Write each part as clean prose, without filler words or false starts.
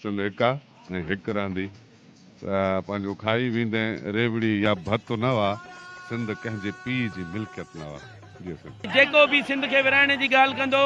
सिंध हिकु आहे ऐं हिकु रहंदी। पंहिंजो खाई वेंदे रेवड़ी या भत न हुआ, सिंध कंहिंजे पीउ जी मिल्कियत न हुआ। जेको बि सिंध खे विराइण जी ॻाल्हि कंदो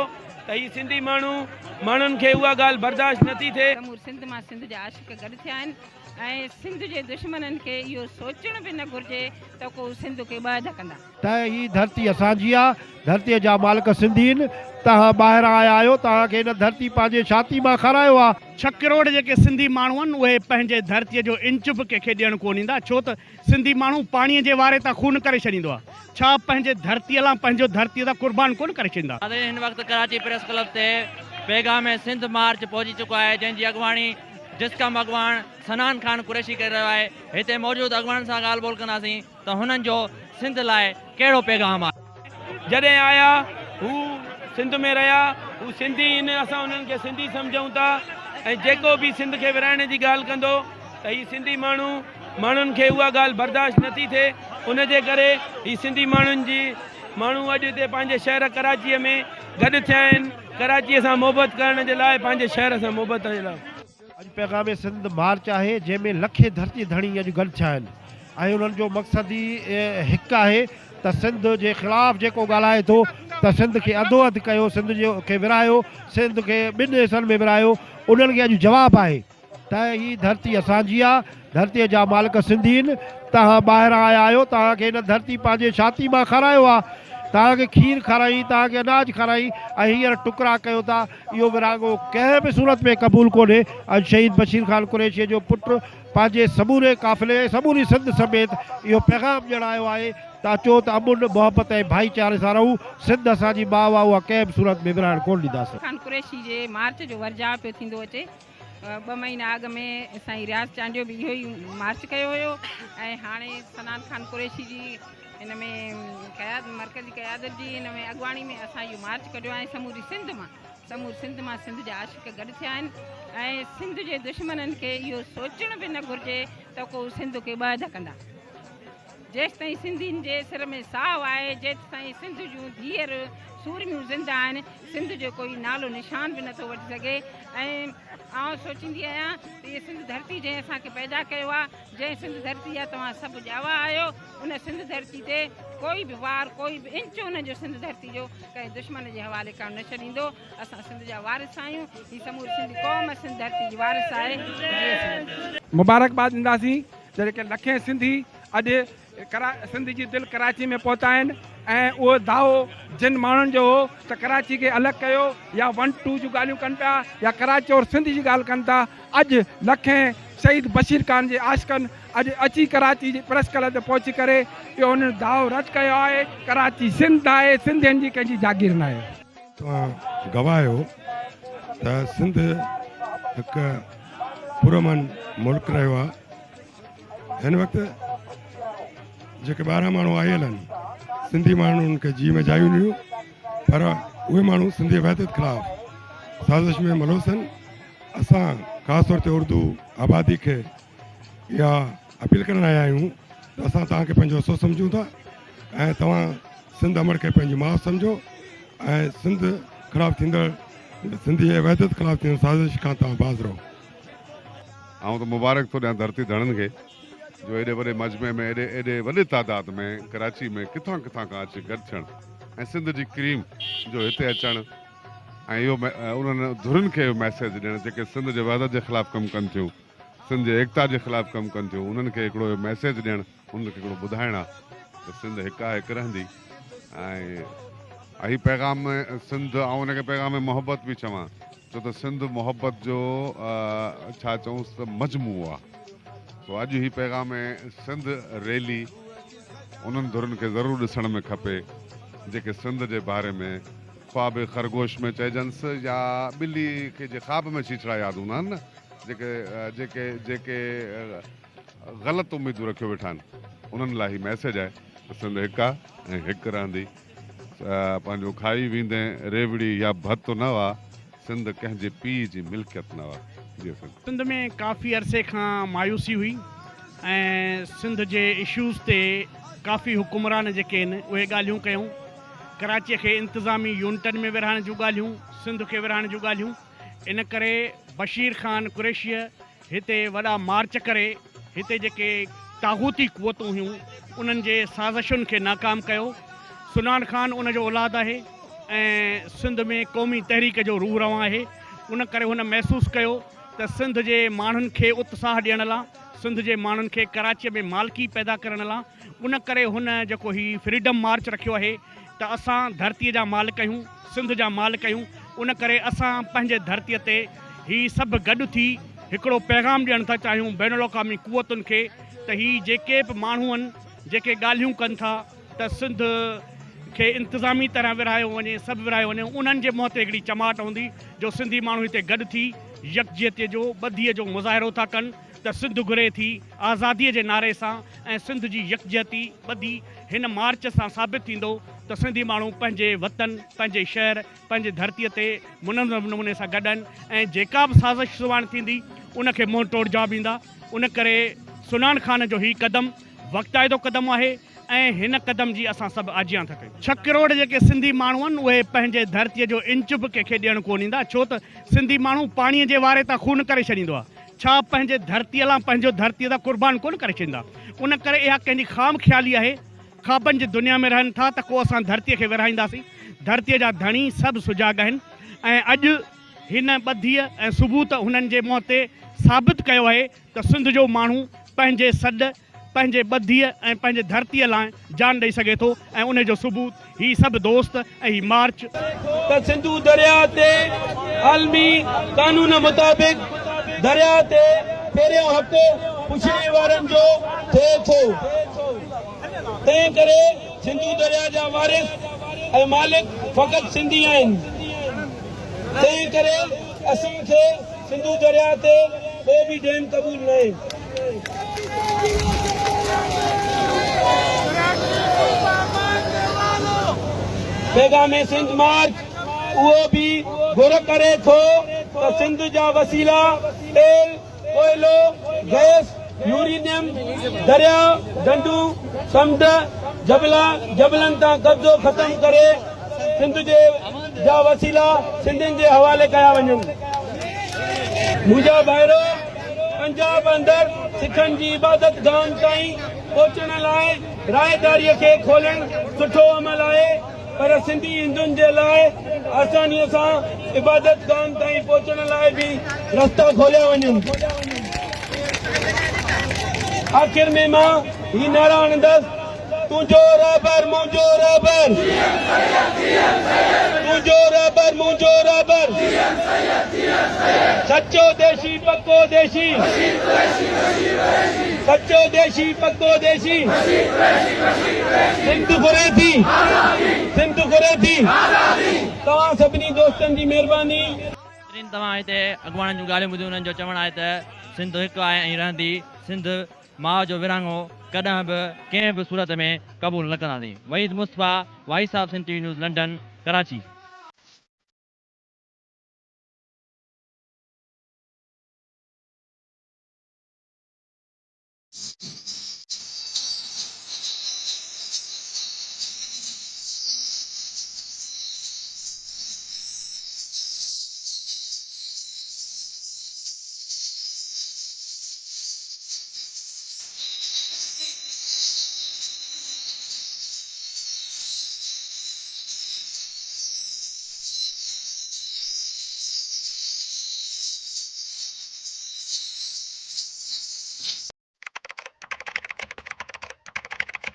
त ही सिंधी माण्हुनि खे उहा ॻाल्हि बर्दाश्त नथी थिए। सिंध मां सिंध जा आशिक़ गॾु थिया आहिनि ऐं सिंध जे दुश्मननि खे इहो सोचण बि न घुरिजे त को सिंध खे ॿ कंदा। त ही धरती असांजी आहे, धरतीअ जा मालिक सिंधी आहिनि। तव्हां ॿाहिरां आया आहियो, तव्हांखे हिन धरती पंहिंजे छाती मां खारायो आहे। 6 करोड़ जेके सिंधी माण्हू आहिनि उहे पंहिंजे धरतीअ जो इंच बि कंहिंखे ॾियणु कोन ईंदा, छो त सिंधी माण्हू पाणीअ जे वारे तां खून करे छॾींदो आहे। छा पंहिंजे धरतीअ लाइ पंहिंजो धरतीअ तां कुर्बान कोन करे छॾींदा। हिन वक़्तु कराची प्रेस क्लब ते पैगाम सिंध मार्च पहुची चुको आहे, जंहिंजी अॻुवाणी जिस्कम अॻुवाण सनान खान कुरैशी करे रहियो आहे। हिते मौजूदु अॻुवाण सां ॻाल्हि ॿोल कंदासीं त हुननि जो सिंध लाइ कहिड़ो पैगाम आहे। जॾहिं आया हू सिंध में रहिया, हू सिंधी आहिनि, असां उन्हनि खे सिंधी सम्झूं था। ऐं जेको बि सिंध खे विराइण जी ॻाल्हि कंदो त ही सिंधी माण्हुनि खे उहा ॻाल्हि बर्दाश्त नथी थिए। उनजे करे ही सिंधी माण्हू अॼु हिते पंहिंजे शहर कराचीअ में गॾु थिया आहिनि, कराचीअ सां मोहबत करण जे लाइ, पंहिंजे शहर सां मोहबत जे लाइ। अॼु पैगाम सिंध मार्च आहे, जंहिंमें लखे धरती धणी अॼु गॾु थिया आहिनि ऐं उन्हनि जो मक़सदु ई हिकु आहे त सिंध जे ख़िलाफ़ु जेको ॻाल्हाए थो त सिंध खे अधो अधु कयो, सिंध खे विरायो, सिंध खे ॿिनि हिसनि में विरायो। उन्हनि खे अॼु जवाबु आहे त ही धरती असांजी आहे, धरतीअ जा मालिक सिंधी आहिनि। तव्हां ॿाहिरां आया आहियो, तव्हांखे हिन धरती पंहिंजे छाती मां खारायो आहे। तव्हांखे खीर खाराई, तव्हांखे अनाज खाराई ऐं हींअर टुकड़ा कयो था। इहो विरांगो कंहिं बि सूरत में क़बूल कोन्हे। अॼु शहीद बशीर खान कुरैशीअ जो पुटु पंहिंजे समूरे काफ़िले, समूरी सिंध समेत इहो पैगाम ॼणायो आहे त अचो त अमुन मोहबत ऐं भाईचारे सां रहूं। सिंध असांजी माउ आहे, उहा कंहिं बि सूरत में विराइण कोन ॾींदासीं। खान कुरैशी जे मार्च जो वर्जा पियो थींदो अचे। 2 महीना अॻु में साईं रियाज़ चांडियो बि इहो ई मार्च कयो हुयो ऐं हाणे सनान खान कुरैशी जी हिन में मरकज़ी क़यादत जी हिन में अॻुवाणी में असां इहो मार्च कढियो आहे। समूरी सिंध मां सिंध जा आशिक़ गॾु थिया आहिनि ऐं सिंध जे दुश्मननि खे इहो सोचण बि न घुरिजे त को सिंध खे ॿ कंदा। जेसि ताईं सिंधियुनि जे सिर में साहु आहे, जेसि ताईं सिंध जूं धीअरूं सूरमियूं ज़िंदा आहिनि, सिंध जो कोई नालो निशान बि नथो वठी सघे। ऐं आउं सोचींदी आहियां त इहा सिंध धरती जंहिं असांखे पैदा कयो आहे, जंहिं सिंध धरती आहे तव्हां सभु ॼावा आहियो, उन सिंध धरती ते कोई बि वार, कोई बि इंच उनजो सिंध धरती जो कंहिं दुश्मन जे हवाले करणु न छॾींदो। असां सिंध जा वारिस आहियूं, हीअ समूरी सिंधी क़ौम सिंध धरती जी वारिस आहे। मुबारकबाद ॾींदासीं जेके लखे सिंधी अॼु सिंध जी दिलि कराची में पहुता आहिनि ऐं उहो दावो जिन माण्हुनि जो हो त कराची खे अलॻि कयो या 1-2 जूं ॻाल्हियूं कनि पिया या कराची और सिंध जी ॻाल्हि कनि था, अॼु लखे शहीद बशीर खान जे आशिक़नि अॼु अची कराची जी प्रेस क्लब ते पहुची करे इहो हुननि दावो रद्द कयो आहे। कराची सिंध आहे, सिंधियुनि जी कंहिंजी जागीर न आहे। तव्हां गवाह आहियो त सिंध हिकु पुरमन मुल्क रहियो आहे। हिन वक़्तु जेके 12 माण्हू आयल आहिनि, सिंधी माण्हुनि खे जी में जायूं हुयूं, पर उहे माण्हू सिंधी वहदत ख़िलाफ़ु साज़िश में मलूस आहिनि। असां ख़ासि तौर ते उर्दू आबादी खे इहा अपील करणु आया आहियूं त असां तव्हांखे पंहिंजो हिसो सम्झूं था ऐं तव्हां सिंध अमर खे पंहिंजी माउ सम्झो ऐं सिंध ख़िलाफ़ु थींदड़ सिंधी वहदत ख़िलाफ़ु थींदड़ साज़िश खां तव्हां बाज़ रहो। आउं त मुबारक थो ॾियां धरती धड़नि खे जो एॾे वॾे मजमे में एॾे वॾे तादाद में कराची में किथां खां अची गॾु थियणु ऐं सिंध जी क्रीम जो हिते अचणु ऐं इहो उन्हनि धुरियुनि खे मैसेज ॾियणु जेके सिंध जे वहदत जे ख़िलाफ़ु कमु कनि थियूं, सिंध जे एकता जे ख़िलाफ़ु कमु कनि थियूं, उन्हनि खे हिकिड़ो मैसेज ॾियणु, उन्हनि खे हिकिड़ो ॿुधाइणु आहे त सिंध हिकु आहे, हिकु रहंदी। ऐं हीउ पैगाम में सिंध ऐं हुनखे पैगाम में मोहबत बि चवां छो त सिंध मोहबत जो छा चऊंसि त मजमू आहे। तो अॼु ही पैगाम सिंध रैली उन्हनि धुरनि खे ज़रूरु ॾिसण में खपे जेके सिंध जे बारे में ख्वाब खरगोश में चइजनसि या ॿिली खे जे ख्वाब में छीछड़ा यादि हूंदा आहिनि न, जेके ग़लति उमेदूं रखियो वेठा आहिनि, उन्हनि लाइ हीउ मैसेज आहे त सिंध हिकु आहे ऐं हिकु रहंदी। पंहिंजो खाई वेंदे रेवड़ी या भत न हुआ, सिंध कंहिंजे पीउ जी मिल्कियत न हुआ। सिंध में काफ़ी अरसे खां मायूसी हुई ऐं सिंध जे इशूज़ ते काफ़ी हुकुमरान जेके आहिनि उहे ॻाल्हियूं कयूं। कराचीअ खे इंतिज़ामी यूनिटनि में विरहाइण जूं ॻाल्हियूं, सिंध खे विरहाइण जूं ॻाल्हियूं, इन करे बशीर ख़ान कुरैशीअ हिते वॾा मार्च करे हिते जेके तागूती क़ुवतूं हुयूं उन्हनि जे साज़िशुनि खे नाकाम कयो। सुनान ख़ान उन जो औलाद आहे ऐं सिंध में क़ौमी तहरीक जो रूह रवां आहे। उन करे हुन महसूसु कयो त सिंध जे माण्हुनि खे उत्साह ॾियण लाइ, सिंध जे माण्हुनि खे कराचीअ में मालिकी पैदा करण लाइ, उन करे हुन जेको ही फ्रीडम मार्च रखियो आहे त असां धरतीअ जा मालिक आहियूं, सिंध जा मालिक आहियूं। उन करे असां पंहिंजे धरतीअ ते ही सभु गॾु थी हिकिड़ो पैगाम ॾियणु था चाहियूं बैनुल अक़वामी क़ुवतुनि खे त ही जेके बि माण्हू आहिनि जेके ॻाल्हियूं कनि था त सिंध खे इंतिज़ामी तरह विरहायो वञे, सभु विरहायो वञे, उन्हनि जे मुंहं ते हिकिड़ी चमाट हूंदी जो सिंधी माण्हू हिते गॾु थी यकजहतीअ जो, ॿधीअ जो मुज़ाहिरो था कनि त सिंध घुरे थी आज़ादीअ जे नारे सां ऐं सिंध जी यकजहती ॿधी हिन मार्च सां साबित थींदो त सिंधी माण्हू पंहिंजे वतन, पंहिंजे शहर, पंहिंजे धरतीअ ते मुनज़्ज़म नमूने सां गॾु आहिनि ऐं जेका बि साज़िश सुभाणे थींदी उनखे मुंहुं तोड़ जवाबु ॾींदा। उन करे सुनान ख़ान जो ही क़दम वक़्ताइदो क़दम आहे ऐं हिन क़दम जी असां सभु आजियां था कयूं। 6 करोड़ जेके सिंधी माण्हू आहिनि उहे पंहिंजे धरतीअ जो इंच बि कंहिंखे ॾियणु कोन ईंदा, छो त सिंधी माण्हू पाणीअ जे वारे तां खून करे छॾींदो आहे। छा पंहिंजे धरतीअ लाइ पंहिंजो धरतीअ तां क़ुर्बान कोन करे छॾींदा। उन करे इहा कंहिंजी ख़ाम ख़्याली आहे। ख़्वाबनि जी दुनिया में रहनि था त को असां धरतीअ खे विरहाईंदासीं। धरतीअ जा धणी सभु सुजाॻ आहिनि ऐं अॼु हिन ॿधीअ ऐं सबूत हुननि जे मुंहं ते साबित कयो आहे त सिंध जो माण्हू पंहिंजे सॾ, पंहिंजे ॿधीअ ऐं पंहिंजे धरतीअ लाइ जान ॾेई सघे थो ऐं उन जो सबूत ही सभु दोस्त ऐं ही मार्च त सिंधू दरिया ते आलमी कानून मुताबिक़ दरिया ते पहिरियों हक़ पुछड़े वारनि जो थिए थो। तंहिं करे सिंधू दरिया जा वारिस ऐं मालिक फ़क़ति सिंधी आहिनि। तंहिं करे असांखे सिंधू दरिया ते को बि डेन क़बूल न आहे। पैगाम सिंध मार्च उहो बि घुर करे थो त सिंध जा वसीला तेल, कोयलो, गैस, यूरेनियम, दरिया, ढंढूं, समुंड, जबलनि तां कब्ज़ो ख़तम करे सिंध जे जा वसीला सिंधियुनि जे हवाले कया वञनि। मुंहिंजा भाइरो पंजाब अंदरि सिखनि जी इबादत गाह ताईं पहुचण लाइ रायदारीअ खे खोलणु सुठो अमल आहे, पर सिंधी हिंदुनि जे लाइ आसानीअ सां इबादत गाह ताईं पहुचण लाइ बि रस्ता खोलिया वञनि। आख़िर में मां ही नारा हणंदसि, तुंहिंजो रहबर मुंहिंजो रहबर, तुंहिंजो रहबर मुंहिंजो रहबर, सचो देशी पक्को देशी, सचो देशी पक्को देशी, सिंध घुरे थी, सिंध घुरे थी। तव्हां सभिनी दोस्तनि जी महिरबानी। तव्हां हिते अॻवाननि जूं ॻाल्हियूं ॿुधियूं, उन्हनि जो चवणु आहे त सिंध हिकु आहे ऐं रहंदी। सिंध माउ जो विरहाङो कॾहिं बि कंहिं बि सूरत में क़बूल न कंदासीं। Waheed Mustafa, voice of Sindh TV news, London, Karachi.